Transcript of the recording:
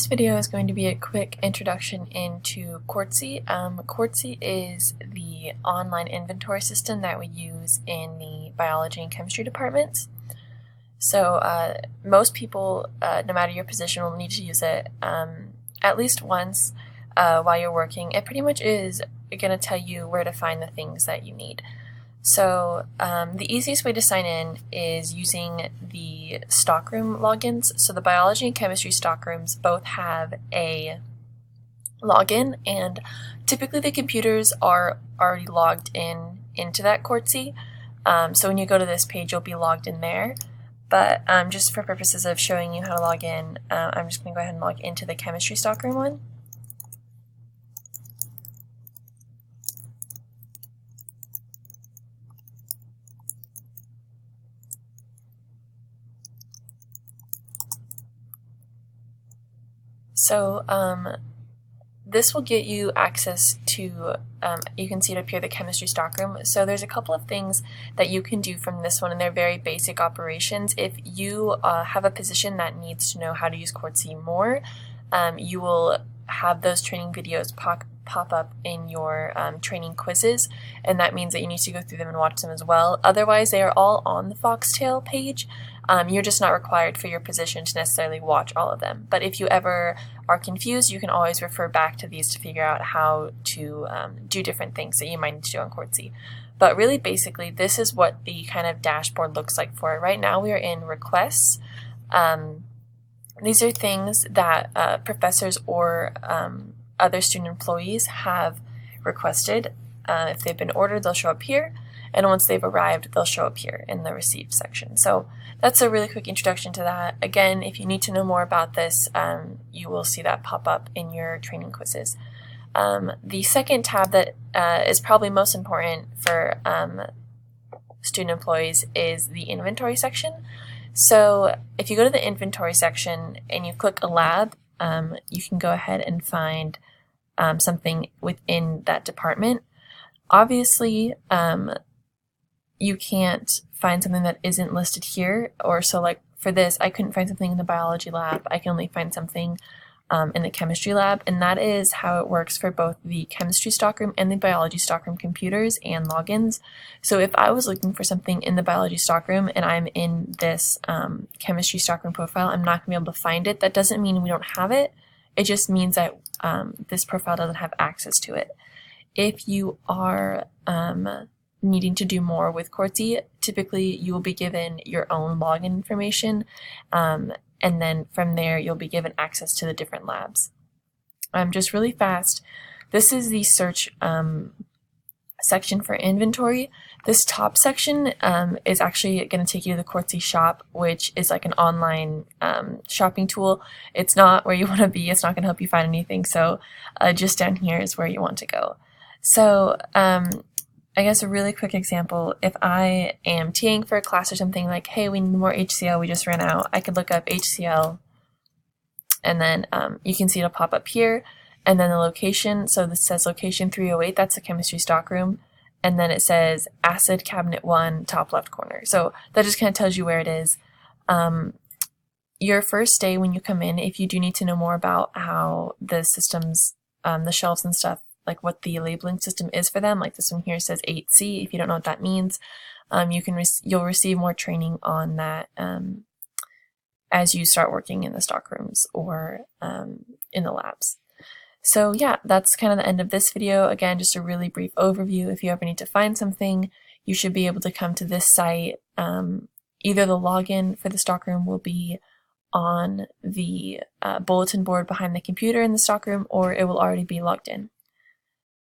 This video is going to be a quick introduction into Quartzy. Quartzy is the online inventory system that we use in the biology and chemistry departments. So most people, no matter your position, will need to use it at least once while you're working. It pretty much is going to tell you where to find the things that you need. So the easiest way to sign in is using the stockroom logins. So the biology and chemistry stockrooms both have a login, and typically the computers are already logged into that Quartzy. So when you go to this page, you'll be logged in there. But just for purposes of showing you how to log in, I'm just going to go ahead and log into the chemistry stockroom one. So this will get you access to, you can see it up here, the chemistry stockroom. So there's a couple of things that you can do from this one, and they're very basic operations. If you have a position that needs to know how to use Quartzy more, you will have those training videos pop up in your training quizzes, and that means that you need to go through them and watch them as well. Otherwise, they are all on the Foxtail page. You're just not required for your position to necessarily watch all of them. But if you ever are confused, you can always refer back to these to figure out how to do different things that you might need to do on Quartzy. But really, basically, this is what the kind of dashboard looks like for it. Right now, we are in requests. These are things that professors or other student employees have requested. If they've been ordered, they'll show up here, and once they've arrived, they'll show up here in the received section. So that's a really quick introduction to that. Again, if you need to know more about this, you will see that pop up in your training quizzes. The second tab that is probably most important for student employees is the inventory section. So if you go to the inventory section and you click a lab, you can go ahead and find something within that department. Obviously, you can't find something that isn't listed here, or so like for this, I couldn't find something in the biology lab. I can only find something in the chemistry lab, and that is how it works for both the chemistry stockroom and the biology stockroom computers and logins. So if I was looking for something in the biology stockroom and I'm in this chemistry stockroom profile, I'm not going to be able to find it. That doesn't mean we don't have it. It just means that this profile doesn't have access to it. If you are needing to do more with Quartzy, typically you will be given your own login information, and then from there you'll be given access to the different labs. Just really fast, this is the search section for inventory. This top section is actually going to take you to the Quartzy shop, which is like an online shopping tool. It's not where you want to be. It's not going to help you find anything. So just down here is where you want to go. So I guess a really quick example, if I am TAing for a class or something, like, hey, we need more HCl, we just ran out, I could look up HCl, and then you can see it'll pop up here, and then the location. So this says location 308, that's the chemistry stockroom, and then it says acid cabinet 1, top left corner. So that just kind of tells you where it is. Your first day when you come in, if you do need to know more about how the systems, the shelves and stuff, like what the labeling system is for them, like this one here says 8C. If you don't know what that means, you'll receive more training on that as you start working in the stockrooms or in the labs. So yeah, that's kind of the end of this video. Again, just a really brief overview. If you ever need to find something, you should be able to come to this site. Either the login for the stockroom will be on the bulletin board behind the computer in the stockroom, or it will already be logged in.